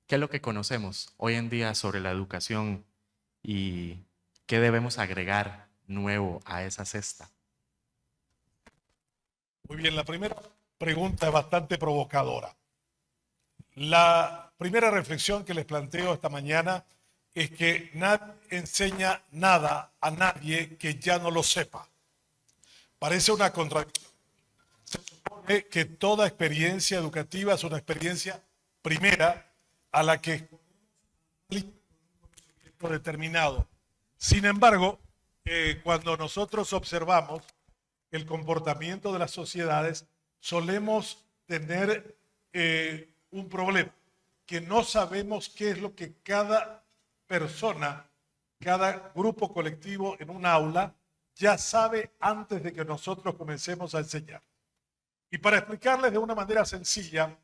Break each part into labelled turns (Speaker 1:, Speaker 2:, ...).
Speaker 1: ¿Qué es lo que conocemos hoy en día sobre la educación y qué debemos agregar nuevo a esa cesta?
Speaker 2: Muy bien, la primera pregunta es bastante provocadora. La primera reflexión que les planteo esta mañana es que nadie enseña nada a nadie que ya no lo sepa. Parece una contradicción. Se supone que toda experiencia educativa es una experiencia primera a la que determinado. Sin embargo, cuando nosotros observamos el comportamiento de las sociedades, solemos tener un problema, que no sabemos qué es lo que cada persona, cada grupo colectivo en un aula ya sabe antes de que nosotros comencemos a enseñar. Y para explicarles de una manera sencilla,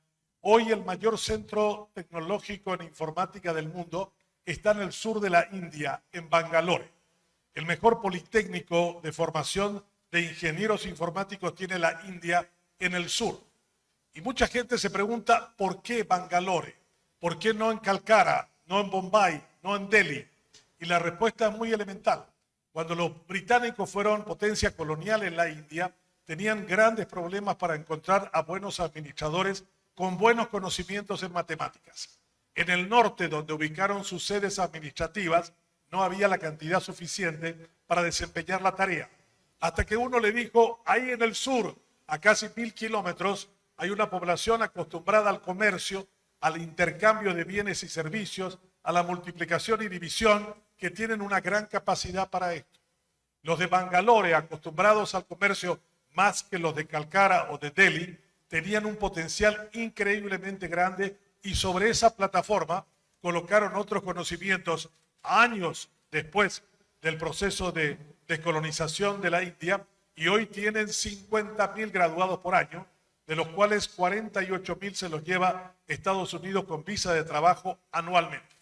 Speaker 2: hoy el mayor centro tecnológico en informática del mundo está en el sur de la India, en Bangalore. El mejor politécnico de formación de ingenieros informáticos tiene la India en el sur. Y mucha gente se pregunta, ¿por qué Bangalore? ¿Por qué no en Calcara, no en Bombay, no en Delhi? Y la respuesta es muy elemental. Cuando los británicos fueron potencia colonial en la India, tenían grandes problemas para encontrar a buenos administradores con buenos conocimientos en matemáticas. En el norte, donde ubicaron sus sedes administrativas, no había la cantidad suficiente para desempeñar la tarea. Hasta que uno le dijo, ahí en el sur, a casi 1000 kilómetros, hay una población acostumbrada al comercio, al intercambio de bienes y servicios, a la multiplicación y división, que tienen una gran capacidad para esto. Los de Bangalore, acostumbrados al comercio más que los de Calcara o de Delhi, tenían un potencial increíblemente grande y sobre esa plataforma colocaron otros conocimientos años después del proceso de descolonización de la India y hoy tienen 50.000 graduados por año, de los cuales 48.000 se los lleva Estados Unidos con visa de trabajo anualmente.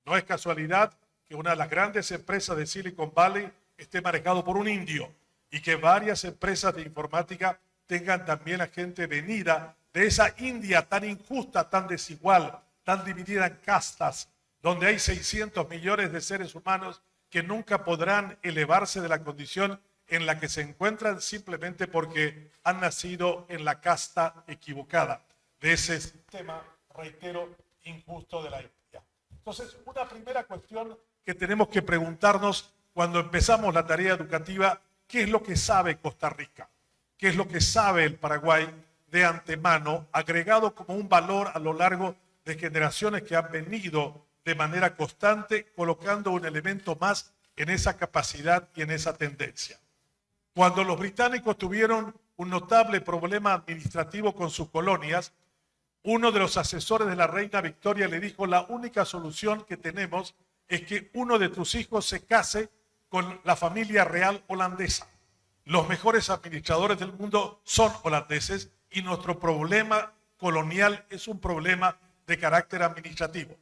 Speaker 2: No es casualidad que una de las grandes empresas de Silicon Valley esté manejado por un indio y que varias empresas de informática tengan también a gente venida de esa India tan injusta, tan desigual, tan dividida en castas, donde hay 600 millones de seres humanos que nunca podrán elevarse de la condición en la que se encuentran simplemente porque han nacido en la casta equivocada de ese sistema, reitero, injusto de la India. Entonces, una primera cuestión que tenemos que preguntarnos cuando empezamos la tarea educativa, ¿qué es lo que sabe Costa Rica? ¿Qué es lo que sabe el Paraguay de antemano, agregado como un valor a lo largo de generaciones que han venido de manera constante colocando un elemento más en esa capacidad y en esa tendencia? Cuando los británicos tuvieron un notable problema administrativo con sus colonias, uno de los asesores de la reina Victoria le dijo, la única solución que tenemos es que uno de tus hijos se case con la familia real holandesa. Los mejores administradores del mundo son holandeses y nuestro problema colonial es un problema de carácter administrativo.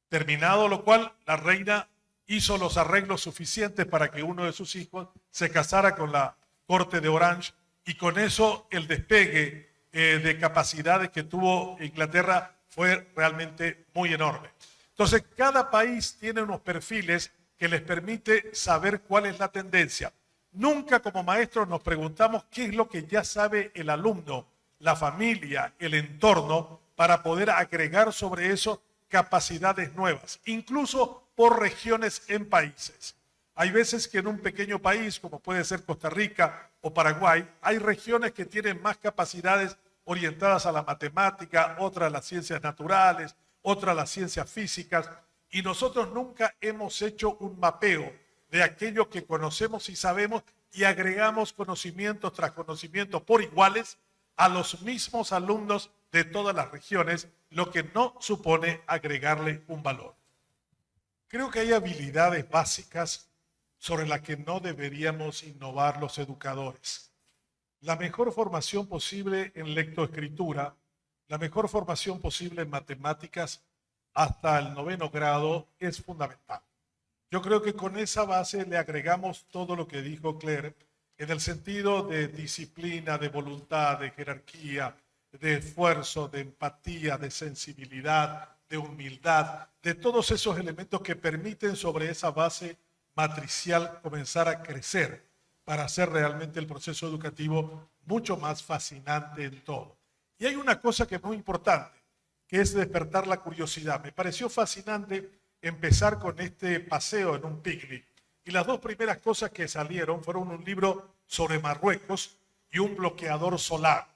Speaker 2: Terminado lo cual, la reina hizo los arreglos suficientes para que uno de sus hijos se casara con la corte de Orange y con eso el despegue de capacidades que tuvo Inglaterra fue realmente muy enorme. Entonces, cada país tiene unos perfiles que les permite saber cuál es la tendencia. Nunca como maestros nos preguntamos qué es lo que ya sabe el alumno, la familia, el entorno, para poder agregar sobre eso capacidades nuevas, incluso por regiones en países. Hay veces que en un pequeño país, como puede ser Costa Rica o Paraguay, hay regiones que tienen más capacidades orientadas a la matemática, otras a las ciencias naturales, otras a las ciencias físicas, y nosotros nunca hemos hecho un mapeo de aquello que conocemos y sabemos y agregamos conocimientos tras conocimientos por iguales a los mismos alumnos de todas las regiones, lo que no supone agregarle un valor. Creo que hay habilidades básicas sobre las que no deberíamos innovar los educadores. La mejor formación posible en lectoescritura, la mejor formación posible en matemáticas hasta el 9º grado es fundamental. Yo creo que con esa base le agregamos todo lo que dijo Claire en el sentido de disciplina, de voluntad, de jerarquía, de esfuerzo, de empatía, de sensibilidad, de humildad, de todos esos elementos que permiten sobre esa base matricial comenzar a crecer para hacer realmente el proceso educativo mucho más fascinante en todo. Y hay una cosa que es muy importante, que es despertar la curiosidad. Me pareció fascinante empezar con este paseo en un picnic. Y las dos primeras cosas que salieron fueron un libro sobre Marruecos y un bloqueador solar.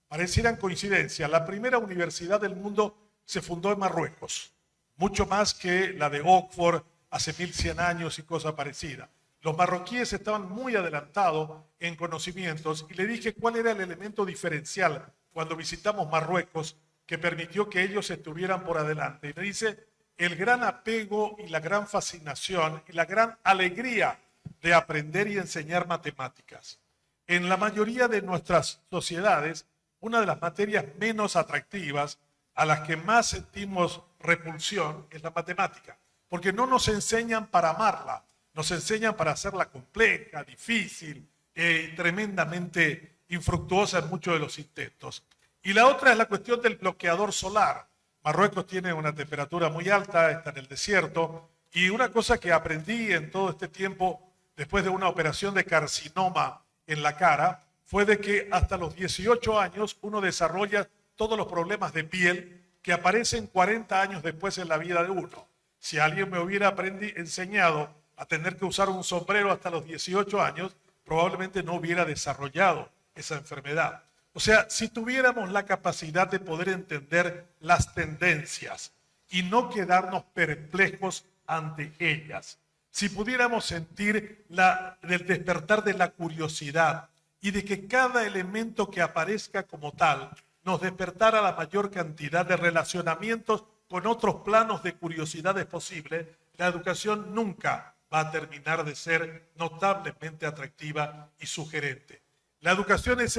Speaker 2: Parecieran coincidencia. La primera universidad del mundo se fundó en Marruecos, mucho más que la de Oxford hace 1100 años y cosa parecida. Los marroquíes estaban muy adelantados en conocimientos y le dije cuál era el elemento diferencial cuando visitamos Marruecos que permitió que ellos estuvieran por adelante. Y me dice el gran apego y la gran fascinación y la gran alegría de aprender y enseñar matemáticas. En la mayoría de nuestras sociedades, una de las materias menos atractivas, a las que más sentimos repulsión, es la matemática, porque no nos enseñan para amarla, nos enseñan para hacerla compleja, difícil, tremendamente infructuosa en muchos de los intentos. Y la otra es la cuestión del bloqueador solar. Marruecos tiene una temperatura muy alta, está en el desierto, y una cosa que aprendí en todo este tiempo, después de una operación de carcinoma en la cara, fue de que hasta los 18 años uno desarrolla todos los problemas de piel que aparecen 40 años después en la vida de uno. Si alguien me hubiera enseñado a tener que usar un sombrero hasta los 18 años, probablemente no hubiera desarrollado esa enfermedad. O sea, si tuviéramos la capacidad de poder entender las tendencias y no quedarnos perplejos ante ellas, si pudiéramos sentir el despertar de la curiosidad y de que cada elemento que aparezca como tal nos despertara la mayor cantidad de relacionamientos con otros planos de curiosidades posibles, la educación nunca va a terminar de ser notablemente atractiva y sugerente. La educación es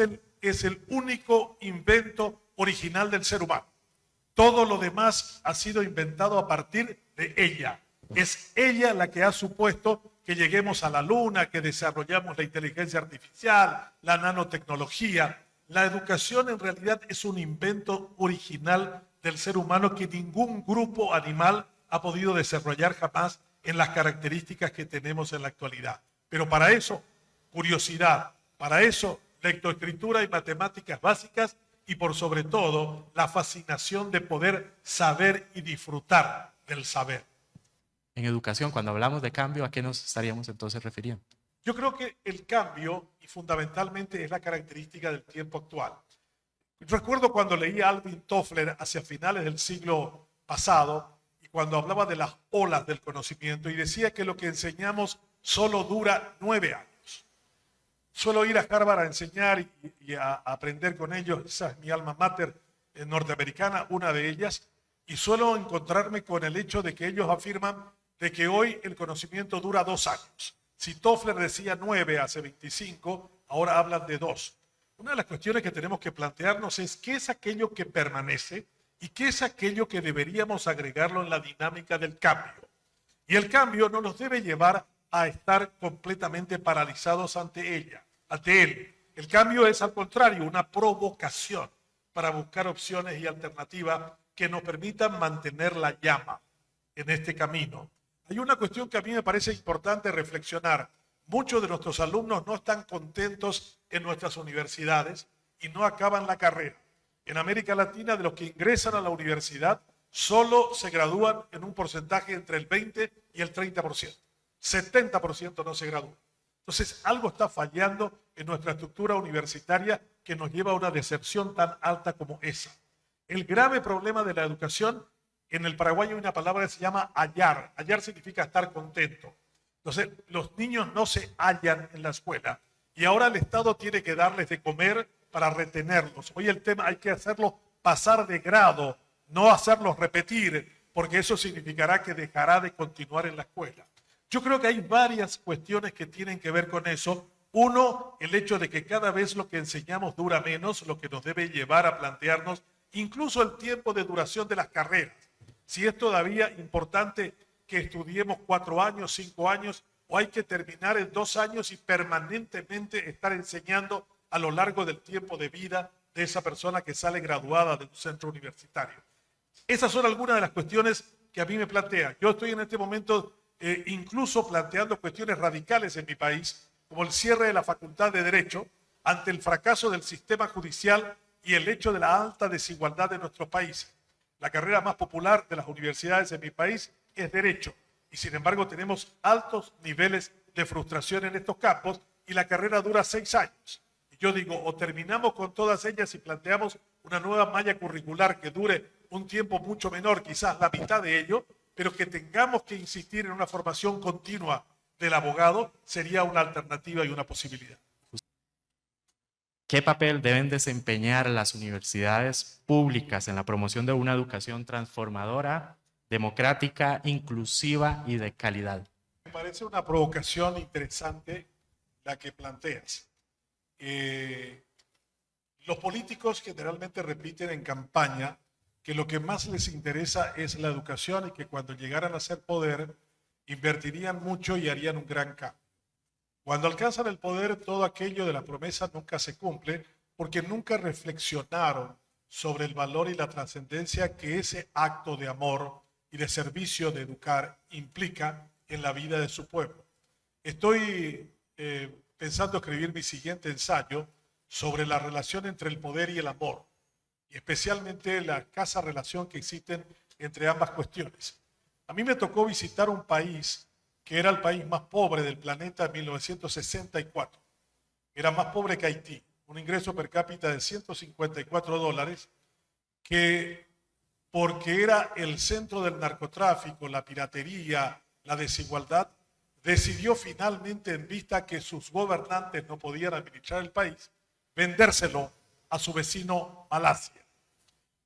Speaker 2: el único invento original del ser humano. Todo lo demás ha sido inventado a partir de ella. Es ella la que ha supuesto que lleguemos a la luna, que desarrollamos la inteligencia artificial, la nanotecnología. La educación en realidad es un invento original del ser humano que ningún grupo animal ha podido desarrollar jamás en las características que tenemos en la actualidad. Pero para eso, curiosidad, para eso, lectoescritura y matemáticas básicas y por sobre todo, la fascinación de poder saber y disfrutar del saber.
Speaker 1: En educación, cuando hablamos de cambio, ¿a qué nos estaríamos entonces refiriendo?
Speaker 2: Yo creo que el cambio, y fundamentalmente, es la característica del tiempo actual. Recuerdo cuando leí a Alvin Toffler hacia finales del siglo pasado, y cuando hablaba de las olas del conocimiento, y decía que lo que enseñamos solo dura 9 años. Suelo ir a Harvard a enseñar y a aprender con ellos, esa es mi alma mater norteamericana, una de ellas, y suelo encontrarme con el hecho de que ellos afirman de que hoy el conocimiento dura 2 años. Si Toffler decía 9 hace 25, ahora hablan de 2. Una de las cuestiones que tenemos que plantearnos es qué es aquello que permanece y qué es aquello que deberíamos agregarlo en la dinámica del cambio. Y el cambio no nos debe llevar a estar completamente paralizados ante él. El cambio es, al contrario, una provocación para buscar opciones y alternativas que nos permitan mantener la llama en este camino. Hay una cuestión que a mí me parece importante reflexionar. Muchos de nuestros alumnos no están contentos en nuestras universidades y no acaban la carrera. En América Latina, de los que ingresan a la universidad, solo se gradúan en un porcentaje entre el 20 y el 30%. 70% no se gradúan. Entonces, algo está fallando en nuestra estructura universitaria que nos lleva a una decepción tan alta como esa. El grave problema de la educación, en el Paraguay hay una palabra que se llama hallar. Hallar significa estar contento. Entonces, los niños no se hallan en la escuela y ahora el Estado tiene que darles de comer para retenerlos. Hoy el tema hay que hacerlos pasar de grado, no hacerlos repetir, porque eso significará que dejará de continuar en la escuela. Yo creo que hay varias cuestiones que tienen que ver con eso. Uno, el hecho de que cada vez lo que enseñamos dura menos, lo que nos debe llevar a plantearnos incluso el tiempo de duración de las carreras. Si es todavía importante que estudiemos 4 años, 5 años, o hay que terminar en 2 años y permanentemente estar enseñando a lo largo del tiempo de vida de esa persona que sale graduada de un centro universitario. Esas son algunas de las cuestiones que a mí me plantean. Yo estoy en este momento incluso planteando cuestiones radicales en mi país, como el cierre de la Facultad de Derecho, ante el fracaso del sistema judicial y el hecho de la alta desigualdad de nuestro país. La carrera más popular de las universidades en mi país es Derecho, y sin embargo tenemos altos niveles de frustración en estos campos y la carrera dura 6 años. Y yo digo, o terminamos con todas ellas y planteamos una nueva malla curricular que dure un tiempo mucho menor, quizás la mitad de ello, pero que tengamos que insistir en una formación continua del abogado, sería una alternativa y una posibilidad.
Speaker 1: ¿Qué papel deben desempeñar las universidades públicas en la promoción de una educación transformadora, democrática, inclusiva y de calidad?
Speaker 2: Me parece una provocación interesante la que planteas. Los políticos generalmente repiten en campaña que lo que más les interesa es la educación y que cuando llegaran a ser poder invertirían mucho y harían un gran cambio. Cuando alcanzan el poder, todo aquello de la promesa nunca se cumple porque nunca reflexionaron sobre el valor y la trascendencia que ese acto de amor y de servicio de educar implica en la vida de su pueblo. Estoy pensando escribir mi siguiente ensayo sobre la relación entre el poder y el amor, y especialmente la escasa relación que existe entre ambas cuestiones. A mí me tocó visitar un país que era el país más pobre del planeta en 1964. Era más pobre que Haití, un ingreso per cápita de $154, que porque era el centro del narcotráfico, la piratería, la desigualdad, decidió finalmente, en vista que sus gobernantes no podían administrar el país, vendérselo a su vecino Malasia.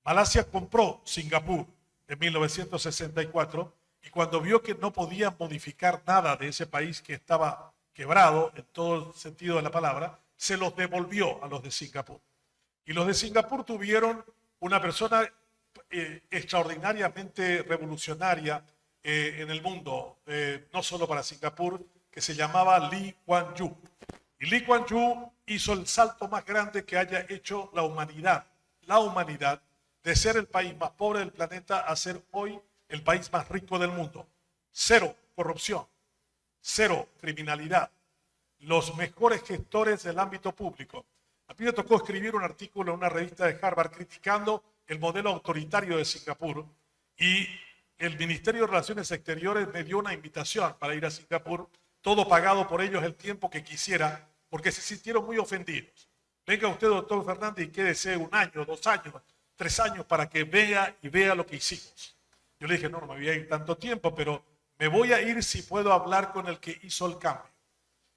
Speaker 2: Malasia compró Singapur en 1964 y cuando vio que no podía modificar nada de ese país que estaba quebrado en todo el sentido de la palabra, se los devolvió a los de Singapur. Y los de Singapur tuvieron una persona extraordinariamente revolucionaria en el mundo, no solo para Singapur, que se llamaba Lee Kuan Yew. Y Lee Kuan Yew hizo el salto más grande que haya hecho la humanidad, de ser el país más pobre del planeta a ser hoy el país más rico del mundo. Cero corrupción, cero criminalidad, los mejores gestores del ámbito público. A mí me tocó escribir un artículo en una revista de Harvard criticando el modelo autoritario de Singapur y el Ministerio de Relaciones Exteriores me dio una invitación para ir a Singapur, todo pagado por ellos el tiempo que quisiera, porque se sintieron muy ofendidos. Venga usted, doctor Fernández, y quédese 1 año, 2 años, 3 años para que vea lo que hicimos. Yo le dije, no me voy a ir tanto tiempo, pero me voy a ir si puedo hablar con el que hizo el cambio.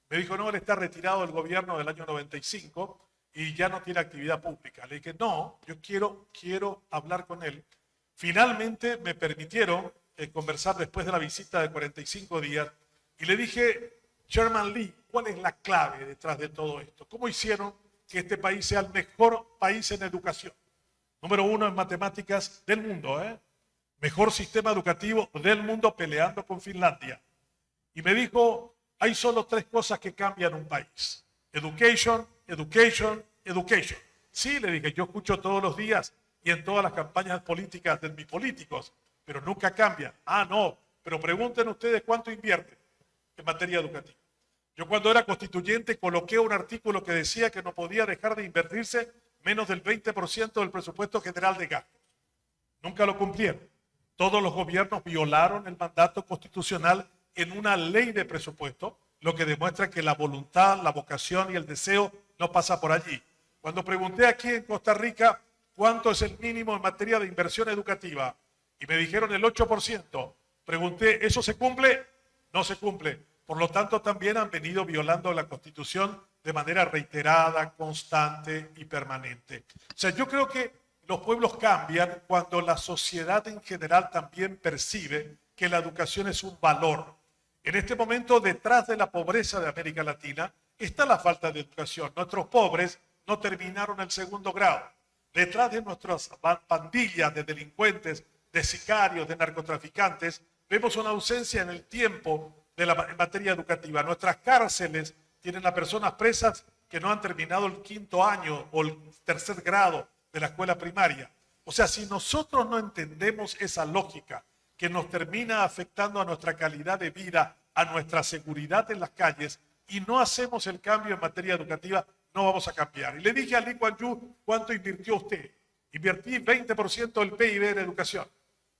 Speaker 2: Me dijo, no, él está retirado del gobierno del año 95 y ya no tiene actividad pública. Le dije, no, yo quiero hablar con él. Finalmente me permitieron conversar después de la visita de 45 días y le dije, Chairman Lee, ¿cuál es la clave detrás de todo esto? ¿Cómo hicieron que este país sea el mejor país en educación? Número 1 en matemáticas del mundo, mejor sistema educativo del mundo peleando con Finlandia. Y me dijo, hay solo 3 cosas que cambian un país. Education, education, education. Sí, le dije, yo escucho todos los días y en todas las campañas políticas de mis políticos, pero nunca cambian. Ah, no, pero pregunten ustedes cuánto invierten en materia educativa. Yo cuando era constituyente coloqué un artículo que decía que no podía dejar de invertirse menos del 20% del presupuesto general de gastos. Nunca lo cumplieron. Todos los gobiernos violaron el mandato constitucional en una ley de presupuesto, lo que demuestra que la voluntad, la vocación y el deseo no pasa por allí. Cuando pregunté aquí en Costa Rica cuánto es el mínimo en materia de inversión educativa y me dijeron el 8%, pregunté, ¿eso se cumple? No se cumple. Por lo tanto, también han venido violando la Constitución de manera reiterada, constante y permanente. O sea, yo creo que los pueblos cambian cuando la sociedad en general también percibe que la educación es un valor. En este momento, detrás de la pobreza de América Latina, está la falta de educación. Nuestros pobres no terminaron el 2º grado. Detrás de nuestras pandillas de delincuentes, de sicarios, de narcotraficantes, vemos una ausencia en el tiempo en materia educativa. Nuestras cárceles tienen a personas presas que no han terminado el 5º año o el 3er grado de la escuela primaria. O sea, si nosotros no entendemos esa lógica que nos termina afectando a nuestra calidad de vida, a nuestra seguridad en las calles, y no hacemos el cambio en materia educativa, no vamos a cambiar. Y le dije a Lee Kuan Yew, ¿cuánto invirtió usted? Invertí 20% del PIB en educación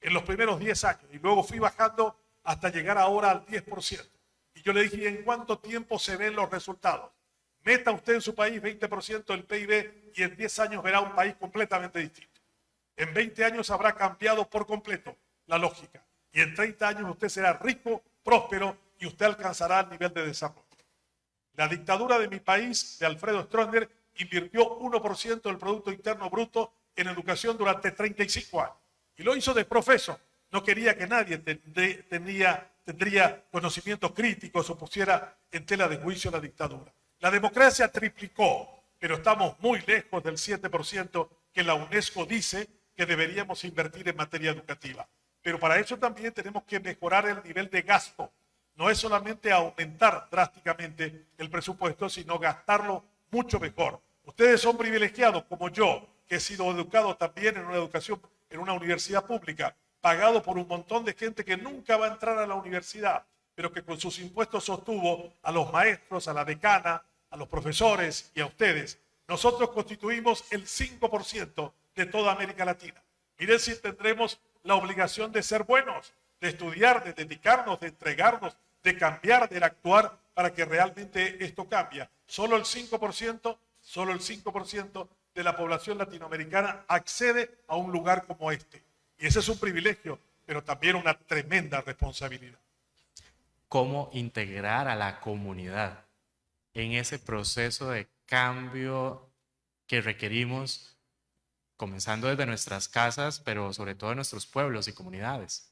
Speaker 2: en los primeros 10 años y luego fui bajando hasta llegar ahora al 10%. Y yo le dije, ¿y en cuánto tiempo se ven los resultados? Meta usted en su país 20% del PIB y en 10 años verá un país completamente distinto. En 20 años habrá cambiado por completo la lógica. Y en 30 años usted será rico, próspero y usted alcanzará el nivel de desarrollo. La dictadura de mi país, de Alfredo Stroessner, invirtió 1% del Producto Interno Bruto en educación durante 35 años. Y lo hizo de profeso. No quería que nadie tendría conocimientos críticos o pusiera en tela de juicio la dictadura. La democracia triplicó, pero estamos muy lejos del 7% que la UNESCO dice que deberíamos invertir en materia educativa. Pero para eso también tenemos que mejorar el nivel de gasto. No es solamente aumentar drásticamente el presupuesto, sino gastarlo mucho mejor. Ustedes son privilegiados como yo, que he sido educado también en una educación, en una universidad pública, pagado por un montón de gente que nunca va a entrar a la universidad, pero que con sus impuestos sostuvo a los maestros, a la decana, a los profesores y a ustedes. Nosotros constituimos el 5% de toda América Latina. Miren si tendremos la obligación de ser buenos, de estudiar, de dedicarnos, de entregarnos, de cambiar, de actuar para que realmente esto cambie. Solo el 5% de la población latinoamericana accede a un lugar como este. Y ese es un privilegio, pero también una tremenda responsabilidad.
Speaker 1: ¿Cómo integrar a la comunidad en ese proceso de cambio que requerimos, comenzando desde nuestras casas, pero sobre todo en nuestros pueblos y comunidades?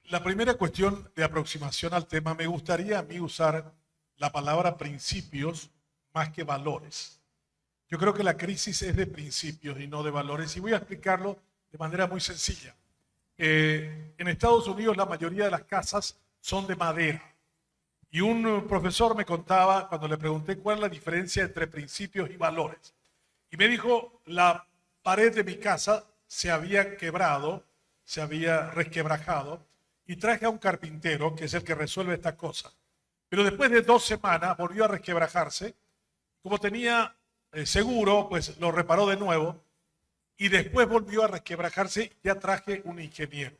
Speaker 2: La primera cuestión de aproximación al tema, me gustaría a mí usar la palabra principios más que valores. Yo creo que la crisis es de principios y no de valores, y voy a explicarlo de manera muy sencilla. En Estados Unidos la mayoría de las casas son de madera. Y un profesor me contaba, cuando le pregunté cuál es la diferencia entre principios y valores, y me dijo, la pared de mi casa se había quebrado, se había resquebrajado, y traje a un carpintero, que es el que resuelve estas cosas. Pero después de 2 semanas volvió a resquebrajarse. Como tenía seguro, pues lo reparó de nuevo, y después volvió a resquebrajarse, ya traje un ingeniero.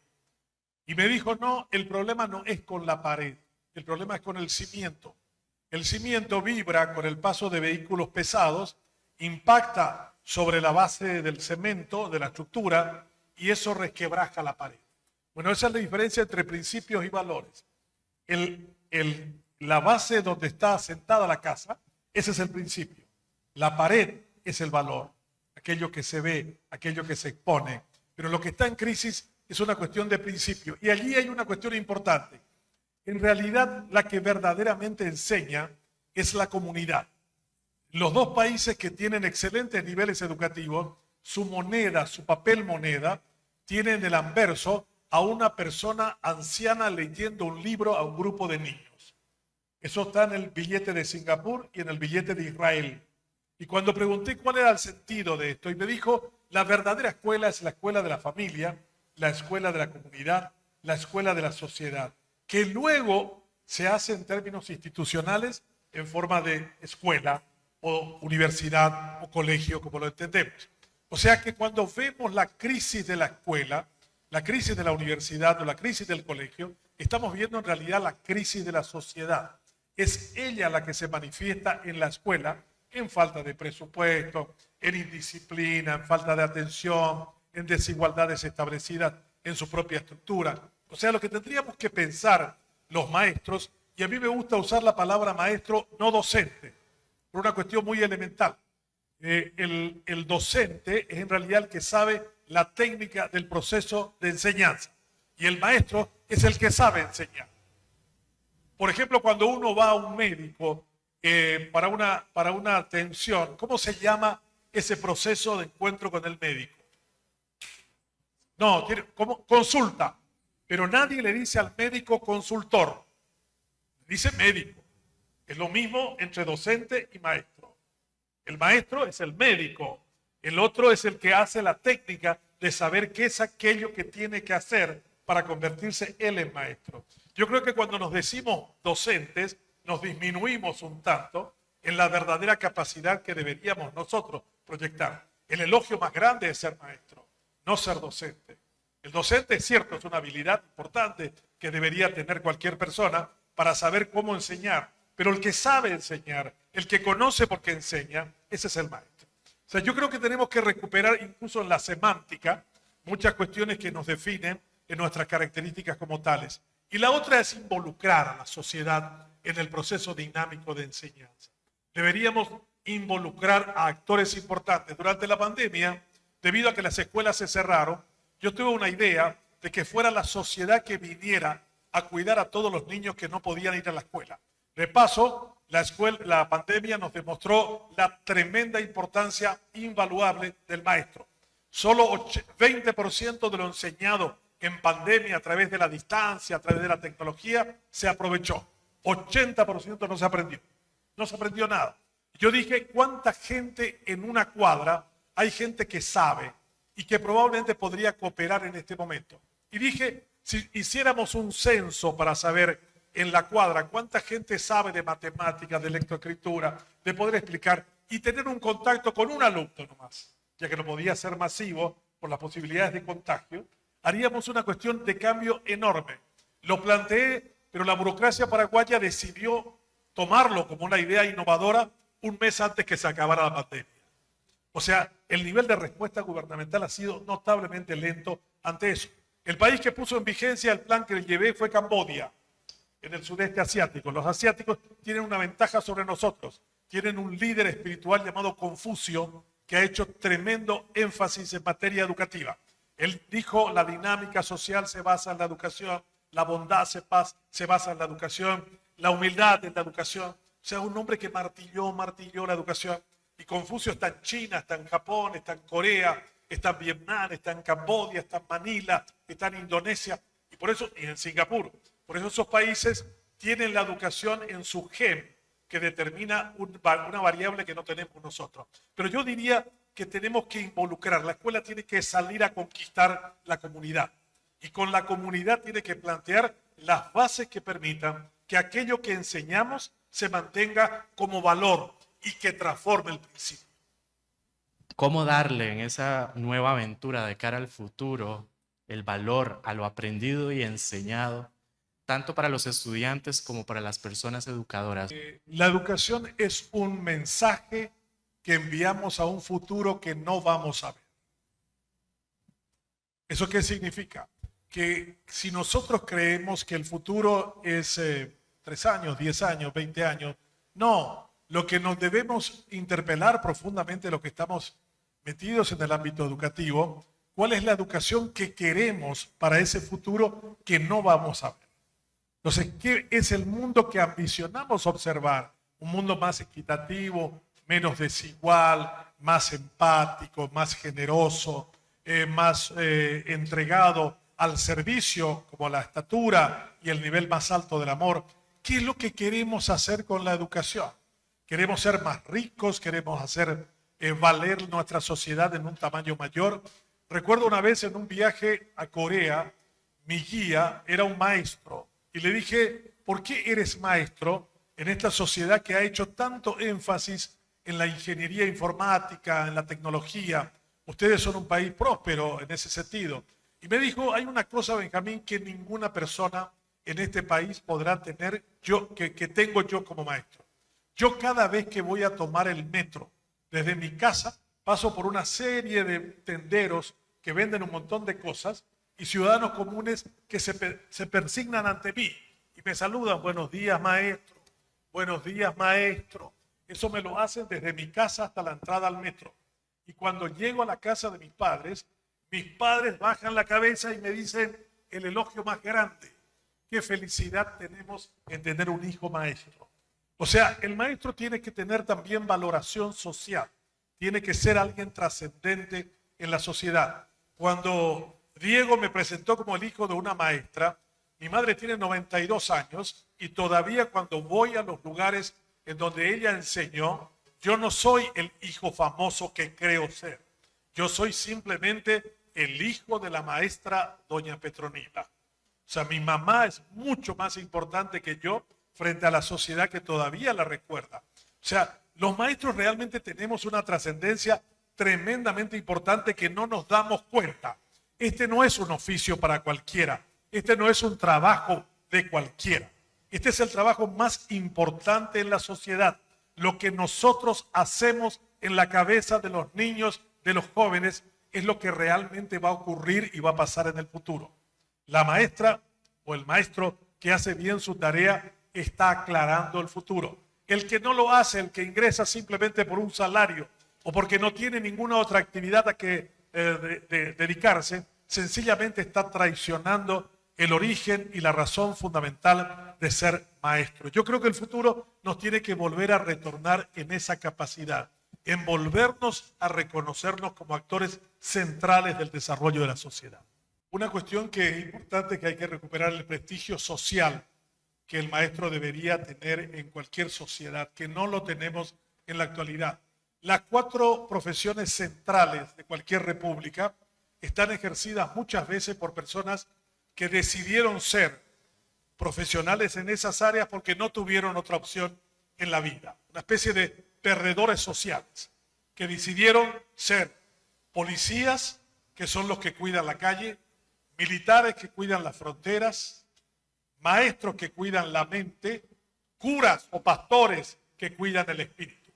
Speaker 2: Y me dijo, no, el problema no es con la pared, el problema es con el cimiento. El cimiento vibra con el paso de vehículos pesados, impacta sobre la base del cemento, de la estructura, y eso resquebraja la pared. Bueno, esa es la diferencia entre principios y valores. La base donde está asentada la casa, ese es el principio. La pared es el valor, aquello que se ve, aquello que se expone. Pero lo que está en crisis es una cuestión de principio. Y allí hay una cuestión importante. En realidad, la que verdaderamente enseña es la comunidad. Los dos países que tienen excelentes niveles educativos, su moneda, su papel moneda, tienen el anverso a una persona anciana leyendo un libro a un grupo de niños. Eso está en el billete de Singapur y en el billete de Israel. Y cuando pregunté cuál era el sentido de esto, y me dijo, la verdadera escuela es la escuela de la familia, la escuela de la comunidad, la escuela de la sociedad, que luego se hace en términos institucionales en forma de escuela o universidad o colegio, como lo entendemos. O sea que cuando vemos la crisis de la escuela, la crisis de la universidad o la crisis del colegio, estamos viendo en realidad la crisis de la sociedad. Es ella la que se manifiesta en la escuela en falta de presupuesto, en indisciplina, en falta de atención, en desigualdades establecidas en su propia estructura. O sea, lo que tendríamos que pensar los maestros, y a mí me gusta usar la palabra maestro no docente, por una cuestión muy elemental. El docente es en realidad el que sabe la técnica del proceso de enseñanza, y el maestro es el que sabe enseñar. Por ejemplo, cuando uno va a un médico para una atención, ¿cómo se llama ese proceso de encuentro con el médico? No, consulta. Pero nadie le dice al médico consultor. Le dice médico. Es lo mismo entre docente y maestro. El maestro es el médico. El otro es el que hace la técnica de saber qué es aquello que tiene que hacer para convertirse él en maestro. Yo creo que cuando nos decimos docentes, nos disminuimos un tanto en la verdadera capacidad que deberíamos nosotros proyectar. El elogio más grande es ser maestro, no ser docente. El docente, es cierto, es una habilidad importante que debería tener cualquier persona para saber cómo enseñar, pero el que sabe enseñar, el que conoce porque enseña, ese es el maestro. O sea, yo creo que tenemos que recuperar incluso en la semántica muchas cuestiones que nos definen en nuestras características como tales. Y la otra es involucrar a la sociedad en el proceso dinámico de enseñanza. Deberíamos involucrar a actores importantes. Durante la pandemia, debido a que las escuelas se cerraron, yo tuve una idea de que fuera la sociedad que viniera a cuidar a todos los niños que no podían ir a la escuela. De paso, la pandemia nos demostró la tremenda importancia invaluable del maestro. Solo 20% de lo enseñado en pandemia a través de la distancia, a través de la tecnología, se aprovechó. 80% no se aprendió. No se aprendió nada. Yo dije, ¿cuánta gente en una cuadra hay gente que sabe y que probablemente podría cooperar en este momento? Y dije, si hiciéramos un censo para saber en la cuadra cuánta gente sabe de matemáticas, de lectoescritura, de poder explicar y tener un contacto con un alumno nomás, ya que no podía ser masivo por las posibilidades de contagio, haríamos una cuestión de cambio enorme. Lo planteé, pero la burocracia paraguaya decidió tomarlo como una idea innovadora un mes antes que se acabara la pandemia. O sea, el nivel de respuesta gubernamental ha sido notablemente lento ante eso. El país que puso en vigencia el plan que le llevé fue Camboya, en el sudeste asiático. Los asiáticos tienen una ventaja sobre nosotros. Tienen un líder espiritual llamado Confucio que ha hecho tremendo énfasis en materia educativa. Él dijo, la dinámica social se basa en la educación, la bondad se basa en la educación, la humildad en la educación. O sea, un hombre que martilló la educación. Y Confucio está en China, está en Japón, está en Corea, está en Vietnam, está en Camboya, está en Manila, está en Indonesia y por eso, y en Singapur. Por eso esos países tienen la educación en su gen, que determina una variable que no tenemos nosotros. Pero yo diría que tenemos que involucrar, la escuela tiene que salir a conquistar la comunidad. Y con la comunidad tiene que plantear las bases que permitan que aquello que enseñamos se mantenga como valor y que transforme el principio.
Speaker 1: ¿Cómo darle en esa nueva aventura de cara al futuro el valor a lo aprendido y enseñado, tanto para los estudiantes como para las personas educadoras?
Speaker 2: La educación es un mensaje que enviamos a un futuro que no vamos a ver. ¿Eso qué significa? Que si nosotros creemos que el futuro es 3 años, 10 años, 20 años, no. Lo que nos debemos interpelar profundamente los que estamos metidos en el ámbito educativo, ¿cuál es la educación que queremos para ese futuro que no vamos a ver? Entonces, ¿qué es el mundo que ambicionamos observar? Un mundo más equitativo, menos desigual, más empático, más generoso, más entregado al servicio, como la estatura y el nivel más alto del amor. ¿Qué es lo que queremos hacer con la educación? Queremos ser más ricos, queremos hacer valer nuestra sociedad en un tamaño mayor. Recuerdo una vez en un viaje a Corea, mi guía era un maestro y le dije, ¿por qué eres maestro en esta sociedad que ha hecho tanto énfasis en la ingeniería informática, en la tecnología? Ustedes son un país próspero en ese sentido. Y me dijo, hay una cosa, Benjamín, que ninguna persona en este país podrá tener que tengo yo como maestro. Yo cada vez que voy a tomar el metro desde mi casa, paso por una serie de tenderos que venden un montón de cosas y ciudadanos comunes que se persignan ante mí y me saludan, buenos días maestro, buenos días maestro. Eso me lo hacen desde mi casa hasta la entrada al metro. Y cuando llego a la casa de mis padres bajan la cabeza y me dicen el elogio más grande. Qué felicidad tenemos en tener un hijo maestro. O sea, el maestro tiene que tener también valoración social, tiene que ser alguien trascendente en la sociedad. Cuando Diego me presentó como el hijo de una maestra, mi madre tiene 92 años y todavía cuando voy a los lugares en donde ella enseñó, yo no soy el hijo famoso que creo ser. Yo soy simplemente el hijo de la maestra doña Petronila. O sea, mi mamá es mucho más importante que yo frente a la sociedad que todavía la recuerda. O sea, los maestros realmente tenemos una trascendencia tremendamente importante que no nos damos cuenta. Este no es un oficio para cualquiera. Este no es un trabajo de cualquiera. Este es el trabajo más importante en la sociedad. Lo que nosotros hacemos en la cabeza de los niños, de los jóvenes, es lo que realmente va a ocurrir y va a pasar en el futuro. La maestra o el maestro que hace bien su tarea está aclarando el futuro. El que no lo hace, el que ingresa simplemente por un salario o porque no tiene ninguna otra actividad a que dedicarse, sencillamente está traicionando el origen y la razón fundamental de ser maestro. Yo creo que el futuro nos tiene que volver a retornar en esa capacidad, en volvernos a reconocernos como actores centrales del desarrollo de la sociedad. Una cuestión que es importante, que hay que recuperar el prestigio social que el maestro debería tener en cualquier sociedad, que no lo tenemos en la actualidad. Las 4 profesiones centrales de cualquier república están ejercidas muchas veces por personas que decidieron ser profesionales en esas áreas porque no tuvieron otra opción en la vida. Una especie de perdedores sociales que decidieron ser policías, que son los que cuidan la calle, militares que cuidan las fronteras, maestros que cuidan la mente, curas o pastores que cuidan el espíritu.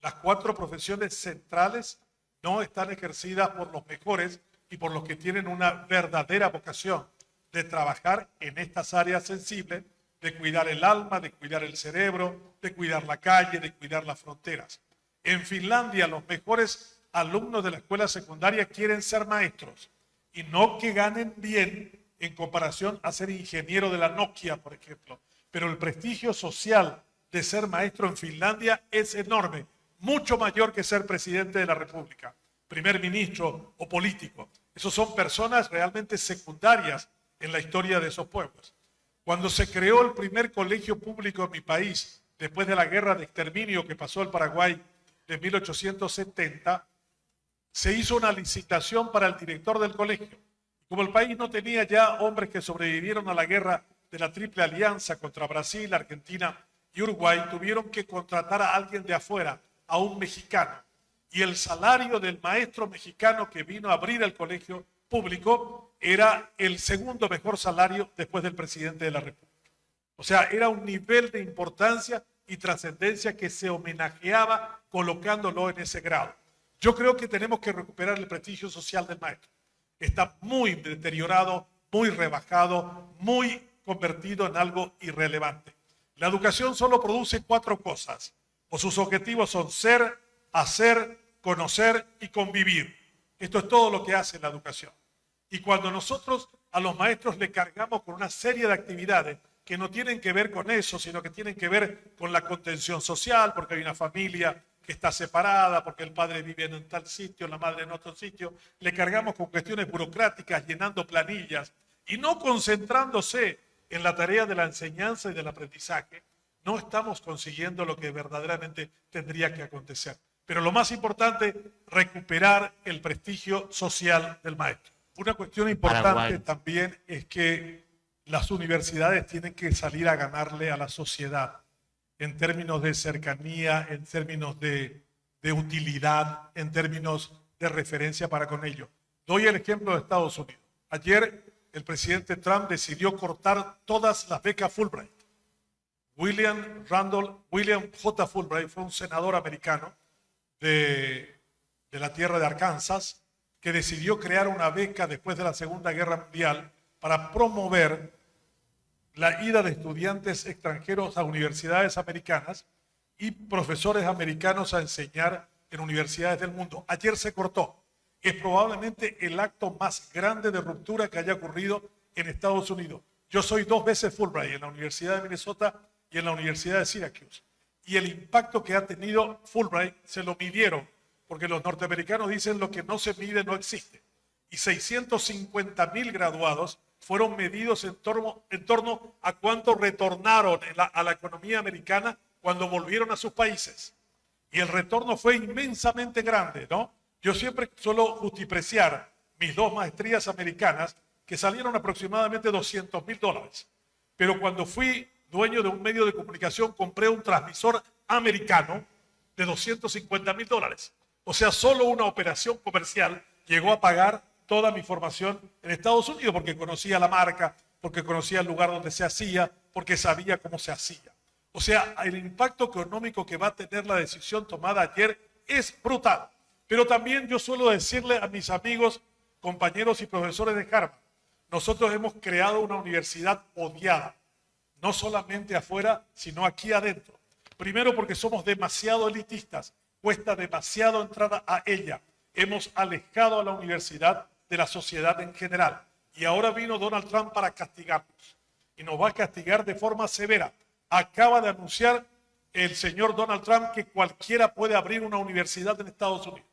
Speaker 2: Las 4 profesiones centrales no están ejercidas por los mejores y por los que tienen una verdadera vocación de trabajar en estas áreas sensibles, de cuidar el alma, de cuidar el cerebro, de cuidar la calle, de cuidar las fronteras. En Finlandia, los mejores alumnos de la escuela secundaria quieren ser maestros y no que ganen bien en comparación a ser ingeniero de la Nokia, por ejemplo. Pero el prestigio social de ser maestro en Finlandia es enorme, mucho mayor que ser presidente de la República, primer ministro o político. Esos son personas realmente secundarias en la historia de esos pueblos. Cuando se creó el primer colegio público en mi país, después de la guerra de exterminio que pasó el Paraguay de 1870, se hizo una licitación para el director del colegio. Como el país no tenía ya hombres que sobrevivieron a la guerra de la Triple Alianza contra Brasil, Argentina y Uruguay, tuvieron que contratar a alguien de afuera, a un mexicano. Y el salario del maestro mexicano que vino a abrir el colegio público era el segundo mejor salario después del presidente de la República. O sea, era un nivel de importancia y trascendencia que se homenajeaba colocándolo en ese grado. Yo creo que tenemos que recuperar el prestigio social del maestro. Está muy deteriorado, muy rebajado, muy convertido en algo irrelevante. La educación solo produce 4 cosas, o sus objetivos son ser, hacer, conocer y convivir. Esto es todo lo que hace la educación. Y cuando nosotros a los maestros le cargamos con una serie de actividades que no tienen que ver con eso, sino que tienen que ver con la contención social, porque hay una familia que está separada, porque el padre vive en tal sitio, la madre en otro sitio, le cargamos con cuestiones burocráticas, llenando planillas y no concentrándose en la tarea de la enseñanza y del aprendizaje, no estamos consiguiendo lo que verdaderamente tendría que acontecer. Pero lo más importante, recuperar el prestigio social del maestro. Una cuestión importante
Speaker 1: Paraguay
Speaker 2: también es que las universidades tienen que salir a ganarle a la sociedad en términos de cercanía, en términos de utilidad, en términos de referencia para con ello. Doy el ejemplo de Estados Unidos. Ayer el presidente Trump decidió cortar todas las becas Fulbright. William J. Fulbright fue un senador americano de la tierra de Arkansas que decidió crear una beca después de la Segunda Guerra Mundial para promover la ida de estudiantes extranjeros a universidades americanas y profesores americanos a enseñar en universidades del mundo. Ayer se cortó. Es probablemente el acto más grande de ruptura que haya ocurrido en Estados Unidos. Yo soy 2 veces Fulbright en la Universidad de Minnesota y en la Universidad de Syracuse. Y el impacto que ha tenido Fulbright se lo midieron, porque los norteamericanos dicen lo que no se mide no existe. Y 650,000 graduados fueron medidos en torno a cuánto retornaron a la economía americana cuando volvieron a sus países. Y el retorno fue inmensamente grande, ¿no? Yo siempre suelo justipreciar mis 2 maestrías americanas que salieron aproximadamente $200.000. Pero cuando fui dueño de un medio de comunicación, compré un transmisor americano de $250.000. O sea, solo una operación comercial llegó a pagar toda mi formación en Estados Unidos porque conocía la marca, porque conocía el lugar donde se hacía, porque sabía cómo se hacía. O sea, el impacto económico que va a tener la decisión tomada ayer es brutal. Pero también yo suelo decirle a mis amigos, compañeros y profesores de Harvard, nosotros hemos creado una universidad odiada, no solamente afuera, sino aquí adentro. Primero porque somos demasiado elitistas, cuesta demasiado entrar a ella. Hemos alejado a la universidad de la sociedad en general. Y ahora vino Donald Trump para castigarnos. Y nos va a castigar de forma severa. Acaba de anunciar el señor Donald Trump que cualquiera puede abrir una universidad en Estados Unidos.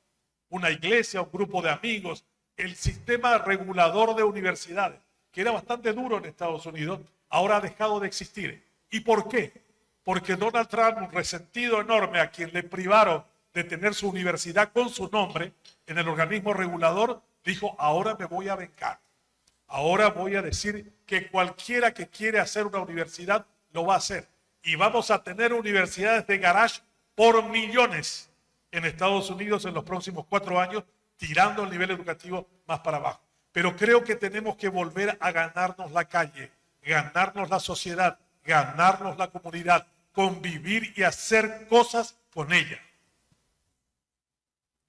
Speaker 2: Una iglesia, un grupo de amigos. El sistema regulador de universidades, que era bastante duro en Estados Unidos, ahora ha dejado de existir. ¿Y por qué? Porque Donald Trump, un resentido enorme a quien le privaron de tener su universidad con su nombre en el organismo regulador, dijo, ahora me voy a vengar. Ahora voy a decir que cualquiera que quiere hacer una universidad lo va a hacer. Y vamos a tener universidades de garage por millones en Estados Unidos en los próximos 4 años, tirando el nivel educativo más para abajo. Pero creo que tenemos que volver a ganarnos la calle, ganarnos la sociedad, ganarnos la comunidad, convivir y hacer cosas con ella.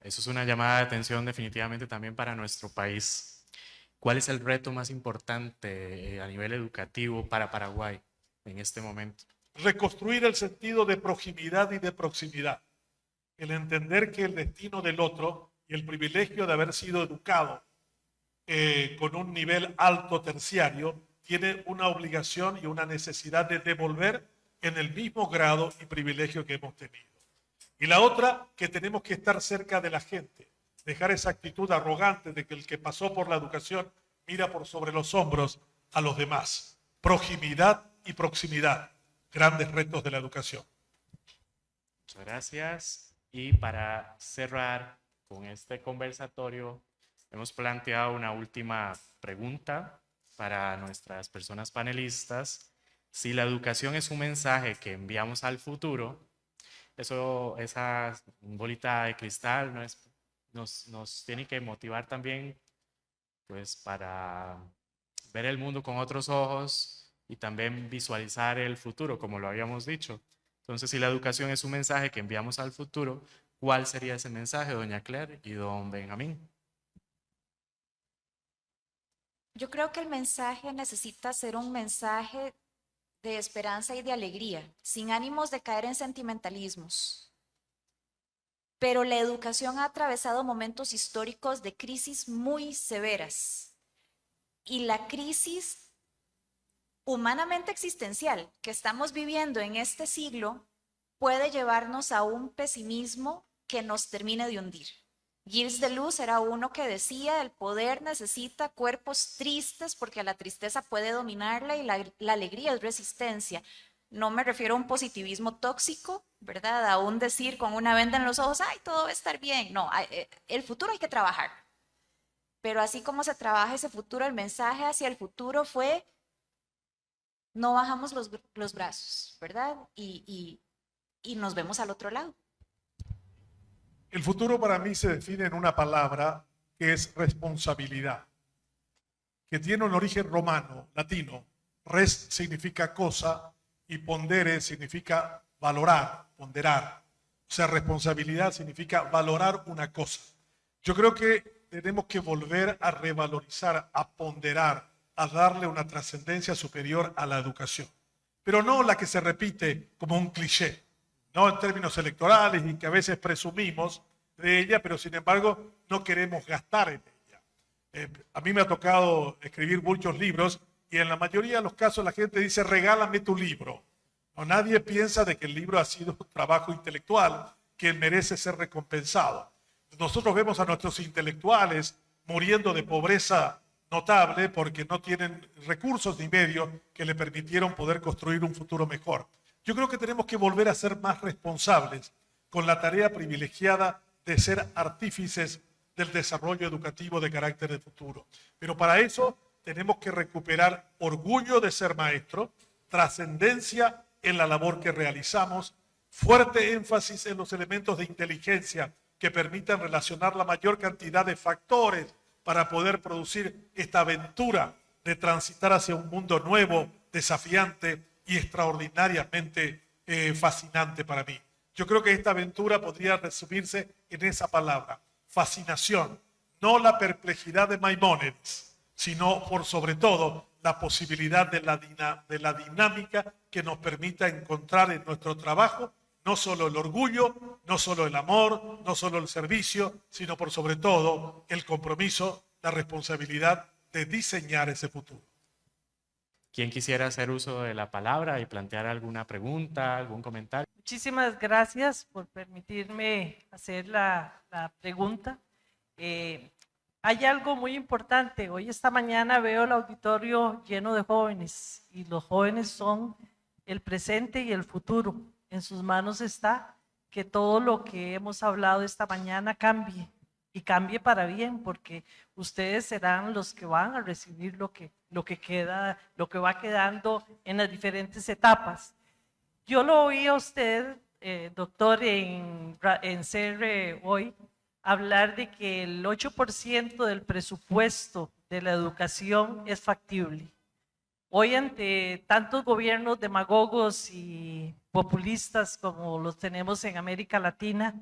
Speaker 1: Eso es una llamada de atención definitivamente también para nuestro país. ¿Cuál es el reto más importante a nivel educativo para Paraguay en este momento?
Speaker 2: Reconstruir el sentido de proximidad y de proximidad. El entender que el destino del otro y el privilegio de haber sido educado con un nivel alto terciario tiene una obligación y una necesidad de devolver en el mismo grado y privilegio que hemos tenido. Y la otra, que tenemos que estar cerca de la gente, dejar esa actitud arrogante de que el que pasó por la educación mira por sobre los hombros a los demás. Proximidad y proximidad, grandes retos de la educación.
Speaker 1: Muchas gracias. Y para cerrar con este conversatorio, hemos planteado una última pregunta para nuestras personas panelistas. Si la educación es un mensaje que enviamos al futuro, esa bolita de cristal nos tiene que motivar también pues, para ver el mundo con otros ojos y también visualizar el futuro, como lo habíamos dicho. Entonces, si la educación es un mensaje que enviamos al futuro, ¿cuál sería ese mensaje, doña Claire y don Benjamín?
Speaker 3: Yo creo que el mensaje necesita ser un mensaje de esperanza y de alegría, sin ánimos de caer en sentimentalismos. Pero la educación ha atravesado momentos históricos de crisis muy severas. Y la crisis humanamente existencial que estamos viviendo en este siglo puede llevarnos a un pesimismo que nos termine de hundir. Gilles Deleuze era uno que decía, el poder necesita cuerpos tristes porque la tristeza puede dominarla y la alegría es resistencia. No me refiero a un positivismo tóxico, ¿verdad? A un decir con una venda en los ojos, ay, todo va a estar bien. No, el futuro hay que trabajar. Pero así como se trabaja ese futuro, el mensaje hacia el futuro fue, no bajamos los brazos, ¿verdad? Y nos vemos al otro lado.
Speaker 2: El futuro para mí se define en una palabra que es responsabilidad, que tiene un origen romano, latino. Res significa cosa y pondere significa valorar, ponderar. O sea, responsabilidad significa valorar una cosa. Yo creo que tenemos que volver a revalorizar, a ponderar, a darle una trascendencia superior a la educación. Pero no la que se repite como un cliché, no en términos electorales y que a veces presumimos de ella, pero sin embargo no queremos gastar en ella. A mí me ha tocado escribir muchos libros y en la mayoría de los casos la gente dice, regálame tu libro. No, nadie piensa de que el libro ha sido un trabajo intelectual que merece ser recompensado. Nosotros vemos a nuestros intelectuales muriendo de pobreza notable porque no tienen recursos ni medios que le permitieron poder construir un futuro mejor. Yo creo que tenemos que volver a ser más responsables con la tarea privilegiada de ser artífices del desarrollo educativo de carácter de futuro. Pero para eso tenemos que recuperar orgullo de ser maestro, trascendencia en la labor que realizamos, fuerte énfasis en los elementos de inteligencia que permitan relacionar la mayor cantidad de factores para poder producir esta aventura de transitar hacia un mundo nuevo, desafiante y extraordinariamente fascinante para mí. Yo creo que esta aventura podría resumirse en esa palabra, fascinación, no la perplejidad de Maimónides, sino por sobre todo la posibilidad de la dinámica que nos permita encontrar en nuestro trabajo no solo el orgullo, no solo el amor, no solo el servicio, sino por sobre todo el compromiso, la responsabilidad de diseñar ese futuro.
Speaker 1: ¿Quién quisiera hacer uso de la palabra y plantear alguna pregunta, algún comentario?
Speaker 4: Muchísimas gracias por permitirme hacer la pregunta. Hay algo muy importante. Hoy esta mañana veo el auditorio lleno de jóvenes y los jóvenes son el presente y el futuro. En sus manos está que todo lo que hemos hablado esta mañana cambie y cambie para bien, porque ustedes serán los que van a recibir lo que va quedando en las diferentes etapas. Yo lo oí a usted, doctor, en CR hoy, hablar de que el 8% del presupuesto de la educación es factible. Hoy, ante tantos gobiernos demagogos y populistas como los tenemos en América Latina,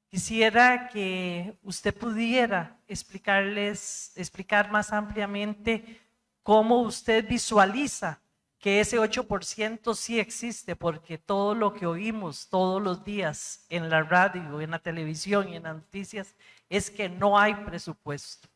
Speaker 4: quisiera que usted pudiera explicar más ampliamente cómo usted visualiza que ese 8% sí existe, porque todo lo que oímos todos los días en la radio, en la televisión y en las noticias es que no hay presupuesto.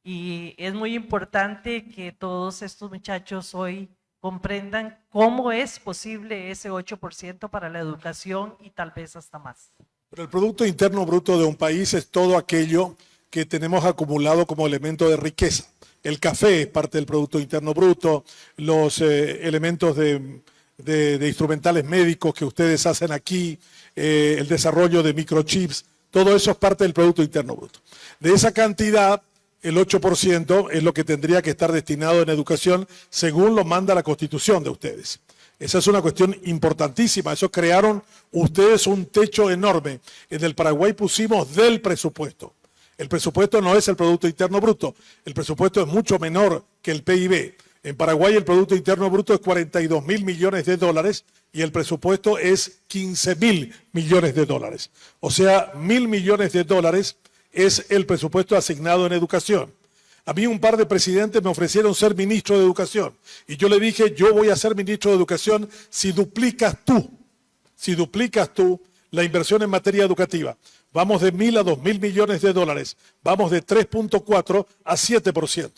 Speaker 4: Y es muy importante que todos estos muchachos hoy comprendan cómo es posible ese 8% para la educación y tal vez hasta más.
Speaker 2: Pero el Producto Interno Bruto de un país es todo aquello que tenemos acumulado como elemento de riqueza. El café es parte del Producto Interno Bruto, los elementos de instrumentales médicos que ustedes hacen aquí, el desarrollo de microchips, todo eso es parte del Producto Interno Bruto. De esa cantidad, el 8% es lo que tendría que estar destinado en educación según lo manda la Constitución de ustedes. Esa es una cuestión importantísima. Eso crearon ustedes un techo enorme. En el Paraguay pusimos del presupuesto. El presupuesto no es el Producto Interno Bruto. El presupuesto es mucho menor que el PIB. En Paraguay el Producto Interno Bruto es 42.000 millones de dólares y el presupuesto es 15.000 millones de dólares. O sea, 1.000 millones de dólares es el presupuesto asignado en educación. A mí un par de presidentes me ofrecieron ser ministro de Educación y yo le dije, yo voy a ser ministro de Educación si duplicas tú la inversión en materia educativa. Vamos de 1.000 a 2.000 millones de dólares, vamos de 3.4 a 7%.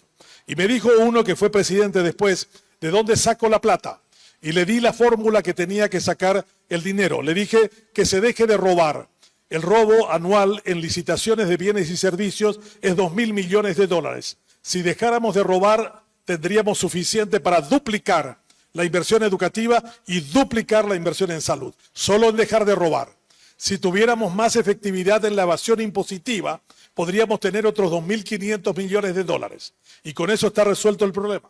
Speaker 2: Y me dijo uno que fue presidente después, ¿de dónde saco la plata? Y le di la fórmula que tenía que sacar el dinero. Le dije que se deje de robar. El robo anual en licitaciones de bienes y servicios es 2.000 millones de dólares. Si dejáramos de robar, tendríamos suficiente para duplicar la inversión educativa y duplicar la inversión en salud. Solo en dejar de robar. Si tuviéramos más efectividad en la evasión impositiva, podríamos tener otros 2.500 millones de dólares. Y con eso está resuelto el problema.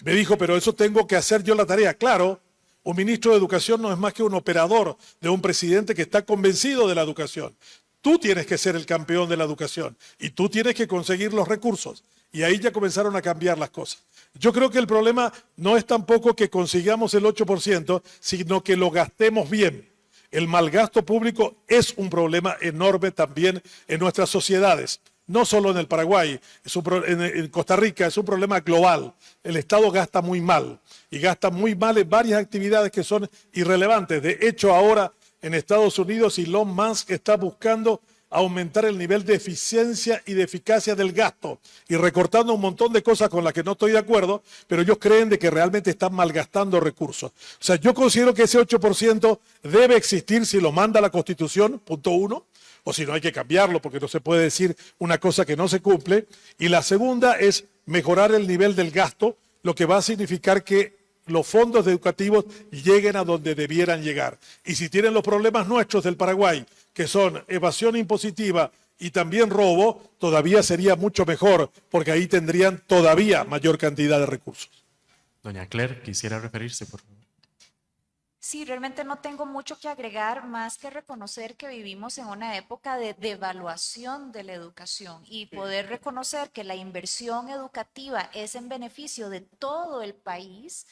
Speaker 2: Me dijo, pero eso tengo que hacer yo la tarea. Claro. Un ministro de Educación no es más que un operador de un presidente que está convencido de la educación. Tú tienes que ser el campeón de la educación y tú tienes que conseguir los recursos. Y ahí ya comenzaron a cambiar las cosas. Yo creo que el problema no es tampoco que consigamos el 8%, sino que lo gastemos bien. El malgasto público es un problema enorme también en nuestras sociedades. No solo en el Paraguay, en Costa Rica, es un problema global. El Estado gasta muy mal y gasta muy mal en varias actividades que son irrelevantes. De hecho, ahora en Estados Unidos Elon Musk está buscando aumentar el nivel de eficiencia y de eficacia del gasto y recortando un montón de cosas con las que no estoy de acuerdo, pero ellos creen de que realmente están malgastando recursos. O sea, yo considero que ese 8% debe existir si lo manda la Constitución, punto uno. O si no hay que cambiarlo porque no se puede decir una cosa que no se cumple. Y la segunda es mejorar el nivel del gasto, lo que va a significar que los fondos educativos lleguen a donde debieran llegar. Y si tienen los problemas nuestros del Paraguay, que son evasión impositiva y también robo, todavía sería mucho mejor, porque ahí tendrían todavía mayor cantidad de recursos.
Speaker 1: Doña Claire, quisiera referirse, por favor.
Speaker 3: Sí, realmente no tengo mucho que agregar más que reconocer que vivimos en una época de devaluación de la educación y poder reconocer que la inversión educativa es en beneficio de todo el país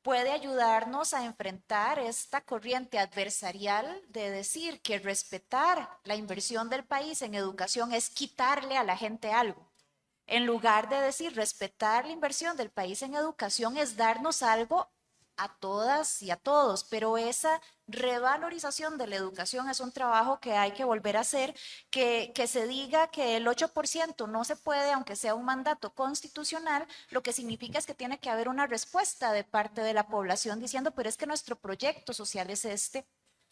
Speaker 3: puede ayudarnos a enfrentar esta corriente adversarial de decir que respetar la inversión del país en educación es quitarle a la gente algo. En lugar de decir respetar la inversión del país en educación es darnos algo a todas y a todos, pero esa revalorización de la educación es un trabajo que hay que volver a hacer, que se diga que el 8% no se puede, aunque sea un mandato constitucional, lo que significa es que tiene que haber una respuesta de parte de la población diciendo, pero es que nuestro proyecto social es este.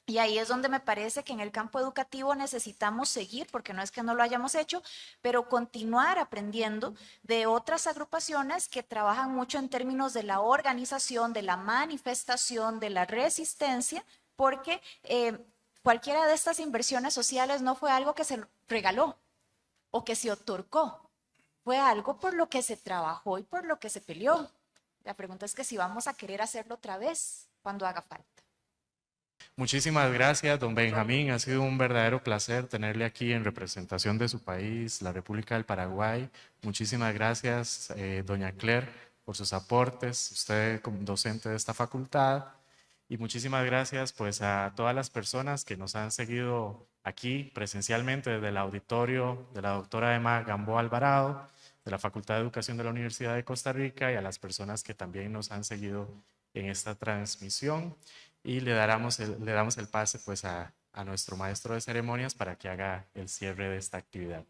Speaker 3: Y ahí es donde me parece que en el campo educativo necesitamos seguir, porque no es que no lo hayamos hecho, pero continuar aprendiendo de otras agrupaciones que trabajan mucho en términos de la organización, de la manifestación, de la resistencia, porque cualquiera de estas inversiones sociales no fue algo que se regaló o que se otorgó, fue algo por lo que se trabajó y por lo que se peleó. La pregunta es que si vamos a querer hacerlo otra vez cuando haga falta.
Speaker 1: Muchísimas gracias, don Benjamín. Ha sido un verdadero placer tenerle aquí en representación de su país, la República del Paraguay. Muchísimas gracias, doña Claire, por sus aportes, usted como docente de esta facultad. Y muchísimas gracias pues a todas las personas que nos han seguido aquí presencialmente desde el auditorio de la doctora Emma Gamboa Alvarado, de la Facultad de Educación de la Universidad de Costa Rica, y a las personas que también nos han seguido en esta transmisión. Y le damos el pase pues a nuestro maestro de ceremonias para que haga el cierre de esta actividad.